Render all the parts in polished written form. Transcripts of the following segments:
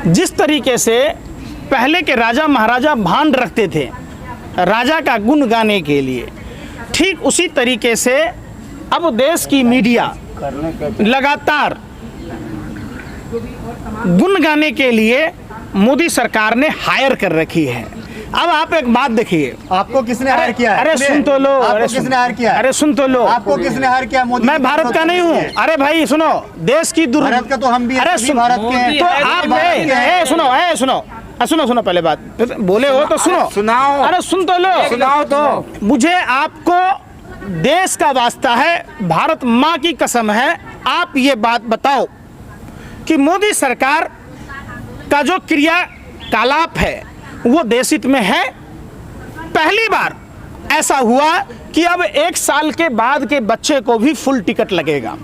जिस तरीके से पहले के राजा महाराजा भान रखते थे राजा का गुण गाने के लिए, ठीक उसी तरीके से अब देश की मीडिया लगातार गुण गाने के लिए मोदी सरकार ने हायर कर रखी है। अब आप एक बात देखिए, आपको किसने हायर किया? अरे सुन तो लो, आपको किसने हायर किया? अरे सुन तो लो, आपको किसने हायर किया? मोदी मैं भारत का नहीं हूँ। अरे भाई सुनो, देश की भारत का तो हम भी, अरे सभी भारत के हैं। तो आप सुनो सुनो पहले बात, बोले हो तो सुनो, सुनाओ। अरे सुन तो लो, सुनाओ तो। मुझे आपको देश का वास्ता है, भारत माँ की कसम है, आप ये बात बताओ कि मोदी सरकार का जो क्रियाकलाप है वो देश हित में है। पहली बार ऐसा हुआ कि अब 1 साल के बाद के बच्चे को भी फुल टिकट लगेगा।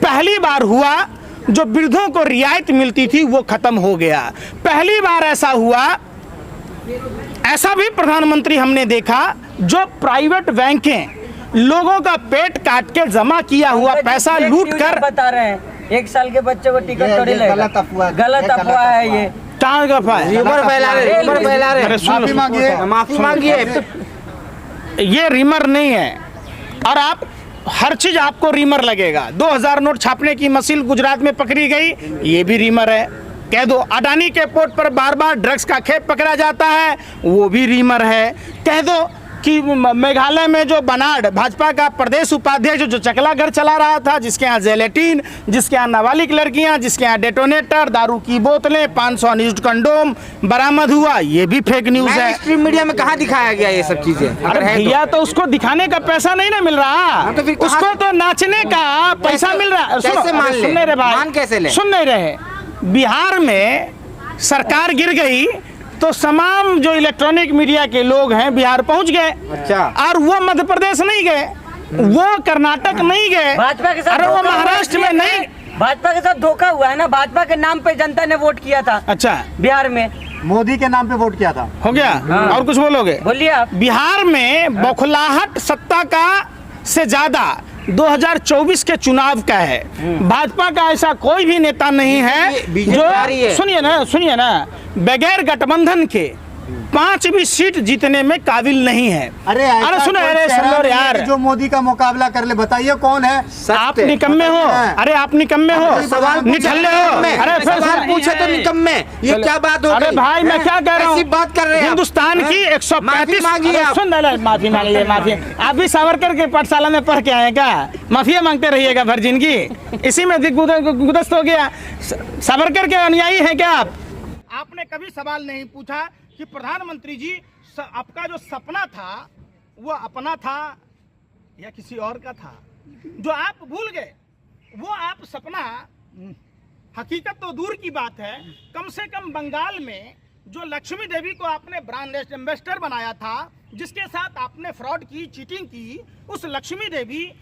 पहली बार हुआ जो वृद्धों को रियायत मिलती थी वो खत्म हो गया। पहली बार ऐसा हुआ, ऐसा भी प्रधानमंत्री हमने देखा, जो प्राइवेट बैंकें लोगों का पेट काट के जमा किया हुआ पैसा लूट कर बता रहे हैं 1 साल के बच्चे को टिकट थोड़ी लगेगा। गलत अफवाह है ये। कहाँ का अफवाह है? र्यूमर फैला रहे। अरे सुन लो, माफी मांगिए। ये रीमर नहीं है, और आप हर चीज आपको रीमर लगेगा। 2000 नोट छापने की मशीन गुजरात में पकड़ी गई, ये भी रीमर है। कह दो अडानी के पोर्ट पर बार बार ड्रग्स का खेप पकड़ा जाता है, वो भी रीमर है। कह दो कि मेघालय में जो बनाड़ भाजपा का प्रदेश उपाध्यक्ष जो चकला घर चला रहा था, जिसके यहाँ जेलेटिन, जिसके यहाँ नाबालिग लड़कियाँ, जिसके यहाँ डेटोनेटर, दारू की बोतलें, 500 अनयूज्ड कंडोम बरामद हुआ, ये भी फेक न्यूज है। स्ट्रीम मीडिया में कहाँ दिखाया गया ये सब चीजें? अरे भैया तो उसको दिखाने का पैसा नहीं ना मिल रहा, तो फिर उसको तो नाचने का पैसा मिल रहा। कैसे मान ले? सुन नहीं रहे भाई, मान कैसे ले? सुन नहीं रहे। बिहार में सरकार गिर गई तो तमाम जो इलेक्ट्रॉनिक मीडिया के लोग हैं बिहार पहुंच गए। अच्छा। और वो मध्य प्रदेश नहीं गए, वो कर्नाटक नहीं गए, भाजपा के साथ अरे वो धोखा महाराष्ट्र में नहीं। भाजपा के साथ धोखा हुआ है ना, भाजपा के नाम पे जनता ने वोट किया था। अच्छा, बिहार में मोदी के नाम पे वोट किया था। हो गया। और कुछ बोलोगे? बोलिए आप। बिहार में बौखलाहट सत्ता का से ज्यादा 2024 के चुनाव का है। भाजपा का ऐसा कोई भी नेता नहीं है जो, सुनिए ना, बगैर गठबंधन के 5 भी सीट जीतने में काबिल नहीं है। अरे सुनो, अरे सुनो यार, जो मोदी का मुकाबला कर ले, बताइए कौन है? आप निकम्मे हो। अरे आप निकम्मे हो, निठल्ले हो। अरे सवाल पूछे तो निकम्मे, ये क्या बात हो गई? अरे भाई मैं क्या कह रहा हूँ, बात कर रहे हैं। हिंदुस्तान की 135 माफी सुन, माफी मांग लिए, माफी। आप भी सावरकर के पाठशाला में पढ़ के आए क्या? माफिया मांगते रहिएगा भर जिंदगी, इसी में गुदस्त हो गया। सावरकर के अनुयायी हैं क्या आप? आपने कभी सवाल नहीं पूछा कि प्रधानमंत्री जी आपका जो सपना था वो अपना था या किसी और का था, जो आप भूल गए। वो आप सपना, हकीकत तो दूर की बात है, कम से कम बंगाल में जो लक्ष्मी देवी को आपने ब्रांड एम्बेसडर बनाया था, जिसके साथ आपने फ्रॉड की, चीटिंग की, उस लक्ष्मी देवी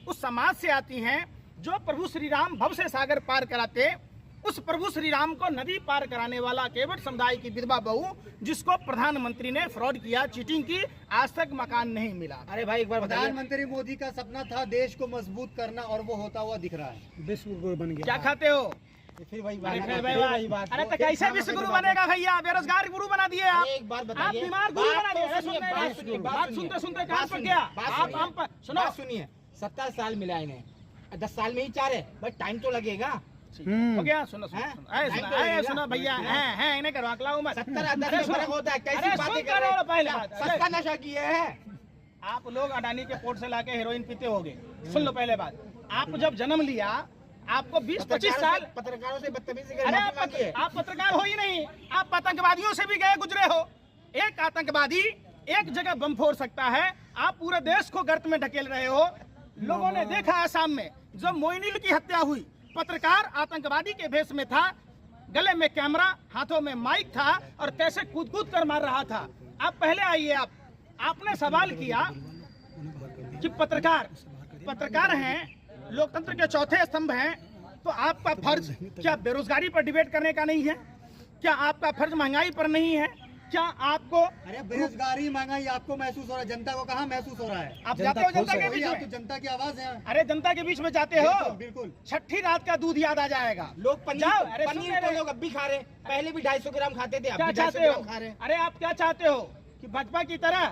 उस समाज से आती हैं जो प्रभु श्री राम भव से सागर पार कराते। उस प्रभु श्री राम को नदी पार कराने वाला केवट समुदाय की विधवा बहू, जिसको प्रधानमंत्री ने फ्रॉड किया, चीटिंग की, आज तक मकान नहीं मिला। अरे भाई एक बार प्रधानमंत्री मोदी का सपना था देश को मजबूत करना, और वो होता हुआ दिख रहा है। विश्व गुरु बन गया। क्या खाते हो? फिर वही बात। अरे तो कैसे विश्व गुरु बनेगा भैया? बेरोजगार गुरु बना दिए आप। एक बात आप बताइए, बीमार गुरु बना दिए। बात सुनते सुनते कान पक गया। आप सुनो, सुनिए, 70 साल मिला इन्हें, 10 साल में ही 4 है, बट टाइम तो लगेगा। हो गया। सुनो भैया, हैं इन्हें करवा लाऊं मैं। 70 फर्क होता है, कैसी बातें कर रहे हो? पहले बात, सस्ता नशा किए हैं आप लोग। अडानी के पोर्ट से लाके हेरोइन पीते होगे। सुन लो पहले बात, आप जब जन्म लिया आपको 20-25 साल पत्रकारों से बदतमीजी अरे आप पत्रकार हो ही नहीं, आप आतंकवादियों से भी गए गुजरे हो। एक आतंकवादी एक जगह बम फोड़ सकता है, आप पूरे देश को गर्त में ढकेल रहे हो। लोगों ने देखा आसाम में जब मोइनुल की हत्या हुई, पत्रकार आतंकवादी के भेष में था, गले में कैमरा, हाथों में माइक था, और कैसे कूद कूद कर मार रहा था। आप पहले आइए, आपने सवाल किया कि पत्रकार हैं, लोकतंत्र के चौथे स्तंभ हैं, तो आपका फर्ज क्या बेरोजगारी पर डिबेट करने का नहीं है? क्या आपका फर्ज महंगाई पर नहीं है? क्या आपको अरे बेरोजगारी महंगाई आपको महसूस हो रहा है, जनता को कहाँ महसूस हो रहा है? आप जाते हो जनता के बीच आप तो में? जनता की आवाज है। अरे जनता के बीच में जाते हो, बिल्कुल। छठी रात का दूध याद आ जाएगा। लोग पनीर जाओ, अरे पनीर सुन तो रहे- लोग अब भी खा रहे, पहले भी 250 ग्राम खाते थे, अब क्या भी 250 चाहते हो? ग्राम खा रहे हैं। अरे आप क्या चाहते हो कि भाजपा की तरह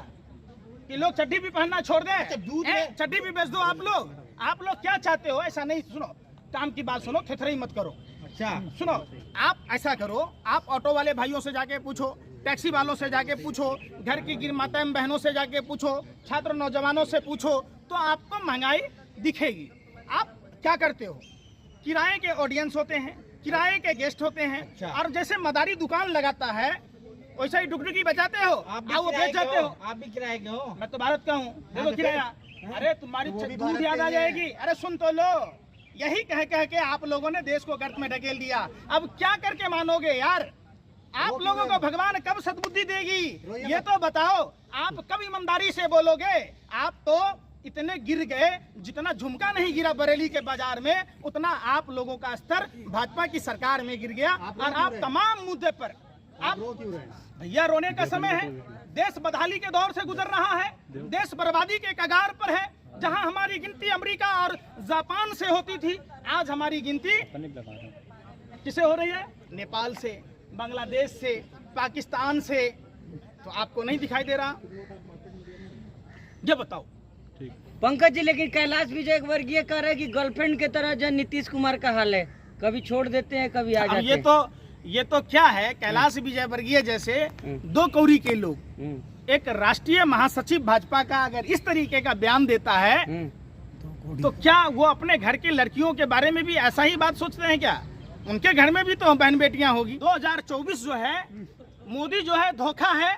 कि लोग चड्डी भी पहनना छोड़ दें? अच्छा, दूध ए, में- चड्डी भी बेच दो आप लोग क्या चाहते हो? ऐसा नहीं, सुनो काम की बात सुनो, थेथराई मत करो। अच्छा, सुनो, आप ऐसा करो, आप ऑटो वाले भाइयों से जाके पूछो, टैक्सी वालों से जाके पूछो, घर की गिर माता बहनों से जाके पूछो, छात्र नौजवानों से पूछो, तो आपको महंगाई दिखेगी। आप क्या करते हो? किराए के ऑडियंस होते हैं, किराए के गेस्ट होते हैं, अच्छा। और जैसे मदारी दुकान लगाता है वैसा ही डुगडुगी बचाते हो, आप भी आप वो किराए बेच के जाते हो, हो। आप भी किराए के हो। मैं तो भारत का हूँ, देखो तो किराया। फिर? अरे तुम्हारी वो भी दूध भारत याद के आ ही है। जाएगी। अरे सुन तो लो, यही कह कह के आप लोगों ने देश को गर्त में ढकेल दिया। अब क्या करके मानोगे यार? आप लोगों को भगवान कब सद्बुद्धि देगी, ये तो बताओ। आप कब ईमानदारी से बोलोगे? आप तो इतने गिर गए, जितना झुमका नहीं गिरा बरेली के बाजार में, उतना आप लोगों का स्तर भाजपा की सरकार में गिर गया। और आप तमाम मुद्दे पर आप रो क्यों रहे हैं? भैया रोने का समय है। देश बदहाली के दौर से गुजर रहा है, देश बर्बादी के कगार पर है। जहां हमारी गिनती अमेरिका और जापान से होती थी, आज हमारी गिनती किसे हो रही है? नेपाल से, बांग्लादेश से, पाकिस्तान से। तो आपको नहीं दिखाई दे रहा? ये बताओ। पंकज जी, लेकिन कैलाश विजयवर्गीय कह रहे हैं कि गर्लफ्रेंड की तरह जो नीतीश कुमार का हाल है, कभी छोड़ देते हैं कभी आ अब जाते हैं। ये तो क्या है, कैलाश विजयवर्गीय जैसे दो कौड़ी के लोग एक राष्ट्रीय महासचिव भाजपा का अगर इस तरीके का बयान देता है, तो क्या वो अपने घर की लड़कियों के बारे में भी ऐसा ही बात सोचते हैं क्या? उनके घर में भी तो बहन बेटियां होगी। 2024 जो है, मोदी जो है धोखा है,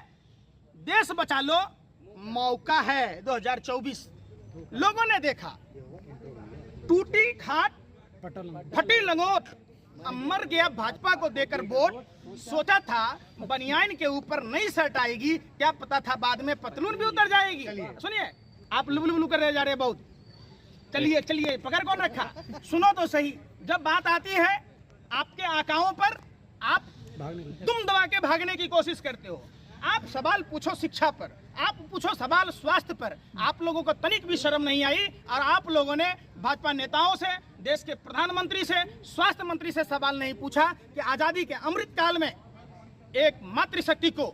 देश बचा लो मौका है। 2024 लोगों ने देखा, टूटी खाट फटी लंगोट, अब मर गया भाजपा को देकर वोट। सोचा था बनियान के ऊपर नई शर्ट आएगी, क्या पता था बाद में पतलून भी उतर जाएगी। सुनिए, आप लुबलुबलु कर रहे जा रहे बहुत। चलिए चलिए, पकड़ कौन रखा? सुनो तो सही, जब बात आती है आपके आकाओं पर, आप तुम दबा के भागने की कोशिश करते हो। आप सवाल पूछो शिक्षा पर, आप पूछो सवाल स्वास्थ्य पर। आप लोगों को तनिक भी शर्म नहीं आई, और आप लोगों ने भाजपा नेताओं से, देश के प्रधानमंत्री से, स्वास्थ्य मंत्री से सवाल नहीं पूछा कि आजादी के अमृत काल में एक मातृशक्ति को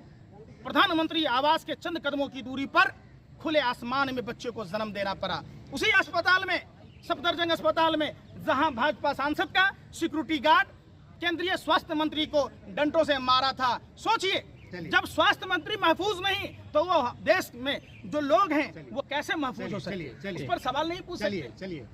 प्रधानमंत्री आवास के चंद कदमों की दूरी पर खुले आसमान में बच्चे को जन्म देना पड़ा। उसी अस्पताल में, सफदरजंग अस्पताल में, जहां भाजपा सांसद का सिक्योरिटी गार्ड केंद्रीय स्वास्थ्य मंत्री को डंडों से मारा था। सोचिए, जब स्वास्थ्य मंत्री महफूज नहीं, तो वो देश में जो लोग हैं वो कैसे महफूज हो सकते? इस पर सवाल नहीं पूछ सकते। चलिए